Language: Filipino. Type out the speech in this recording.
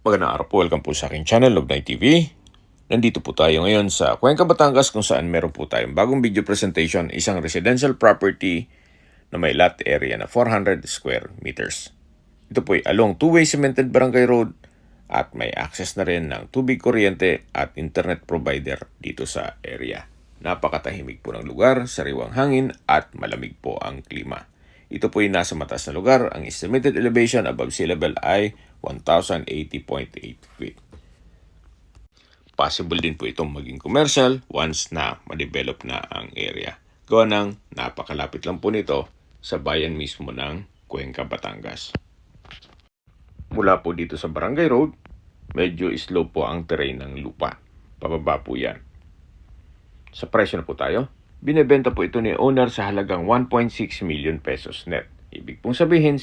Magandang araw po, welcome po sa aking channel, Lognay TV. Nandito po tayo ngayon sa Cuenca, Batangas kung saan meron po tayong bagong video presentation, isang residential property na may lot area na 400 square meters. Ito po ay along two-way cemented barangay road at may access na rin ng tubig, kuryente at internet provider dito sa area. Napakatahimik po ng lugar, sariwang hangin at malamig po ang klima. Ito po ay nasa mataas na lugar. Ang estimated elevation above sea level ay 1,080.8 feet. Possible din po itong maging commercial once na ma-develop na ang area. Gawa ng napakalapit lang po nito sa bayan mismo ng Cuenca, Batangas. Mula po dito sa Barangay Road, medyo slope po ang terrain ng lupa. Pababa po yan. Sa presyo na po tayo. Binebenta po ito ni owner sa halagang 1.6 million pesos net. Ibig pong sabihin,